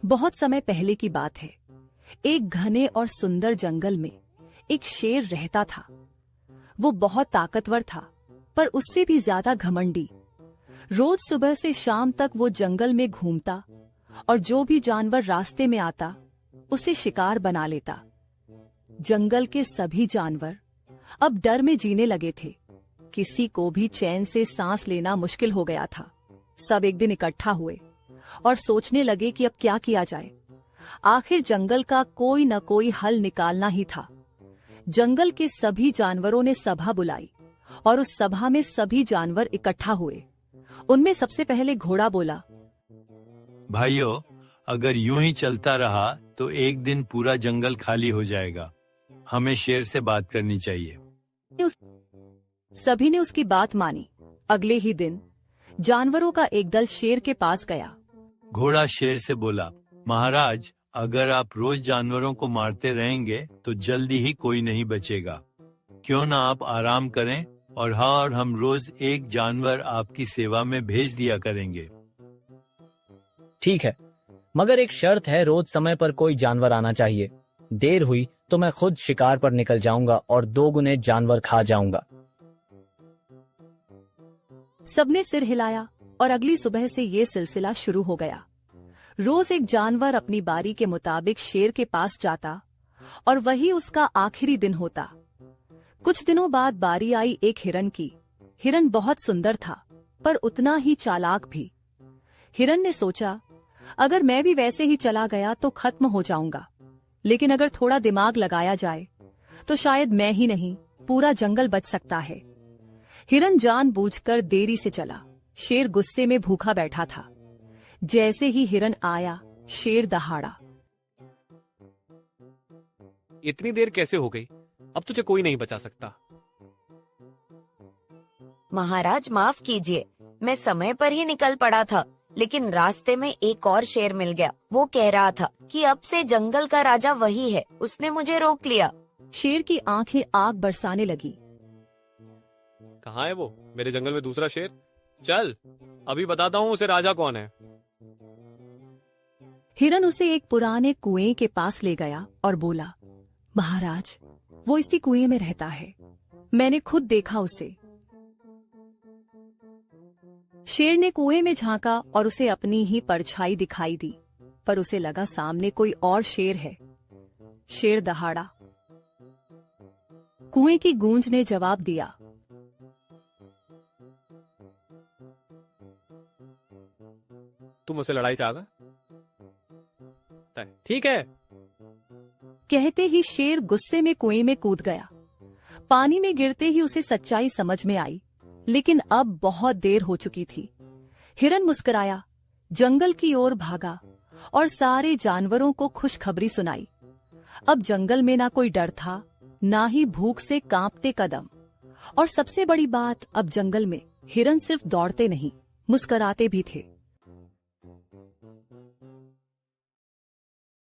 बहुत समय पहले की बात है। एक घने और सुंदर जंगल में एक शेर रहता था। वो बहुत ताकतवर था, पर उससे भी ज्यादा घमंडी। रोज सुबह से शाम तक वो जंगल में घूमता और जो भी जानवर रास्ते में आता उसे शिकार बना लेता। जंगल के सभी जानवर अब डर में जीने लगे थे। किसी को भी चैन से सांस लेना मुश्किल हो गया था। सब एक दिन इकट्ठा हुए और सोचने लगे कि अब क्या किया जाए। आखिर जंगल का कोई न कोई हल निकालना ही था। जंगल के सभी जानवरों ने सभा बुलाई और उस सभा में सभी जानवर इकट्ठा हुए। उनमें सबसे पहले घोड़ा बोला, भाइयों, अगर यूं ही चलता रहा तो एक दिन पूरा जंगल खाली हो जाएगा। हमें शेर से बात करनी चाहिए। सभी ने उसकी बात मानी। अगले ही दिन जानवरों का एक दल शेर के पास गया। घोड़ा शेर से बोला, महाराज, अगर आप रोज जानवरों को मारते रहेंगे तो जल्दी ही कोई नहीं बचेगा। क्यों ना आप आराम करें और हम रोज एक जानवर आपकी सेवा में भेज दिया करेंगे। ठीक है, मगर एक शर्त है, रोज समय पर कोई जानवर आना चाहिए। देर हुई तो मैं खुद शिकार पर निकल जाऊंगा और 2 गुने जानवर खा जाऊंगा। सबने सिर हिलाया और अगली सुबह से ये सिलसिला शुरू हो गया। रोज एक जानवर अपनी बारी के मुताबिक शेर के पास जाता और वही उसका आखिरी दिन होता। कुछ दिनों बाद बारी आई एक हिरन की। हिरन बहुत सुंदर था, पर उतना ही चालाक भी। हिरन ने सोचा, अगर मैं भी वैसे ही चला गया तो खत्म हो जाऊंगा, लेकिन अगर थोड़ा दिमाग लगाया जाए तो शायद मैं ही नहीं, पूरा जंगल बच सकता है। हिरन जानबूझकर देरी से चला। शेर गुस्से में भूखा बैठा था। जैसे ही हिरन आया, शेर दहाड़ा। इतनी देर कैसे हो गई? अब तुझे कोई नहीं बचा सकता। महाराज, माफ कीजिए, मैं समय पर ही निकल पड़ा था, लेकिन रास्ते में एक और शेर मिल गया। वो कह रहा था कि अब से जंगल का राजा वही है। उसने मुझे रोक लिया। शेर की आंखें आग बरसाने लगी। कहाँ है वो? मेरे जंगल में दूसरा शेर? चल, अभी बताता हूँ उसे राजा कौन है। हिरन उसे एक पुराने कुएं के पास ले गया और बोला, महाराज, वो इसी कुएं में रहता है। मैंने खुद देखा उसे। शेर ने कुएं में झांका और उसे अपनी ही परछाई दिखाई दी, पर उसे लगा सामने कोई और शेर है। शेर दहाड़ा। कुएं की गूंज ने जवाब दिया, तुम उसे लड़ाई चाहता? ठीक है। कहते ही शेर गुस्से में कुएं में कूद गया। पानी में गिरते ही उसे सच्चाई समझ में आई, लेकिन अब बहुत देर हो चुकी थी। हिरन मुस्कुराया, जंगल की ओर भागा और सारे जानवरों को खुशखबरी सुनाई। अब जंगल में ना कोई डर था, ना ही भूख से कांपते कदम। और सबसे बड़ी बात, अब जंगल में हिरन सिर्फ दौड़ते नहीं, मुस्कुराते भी थे।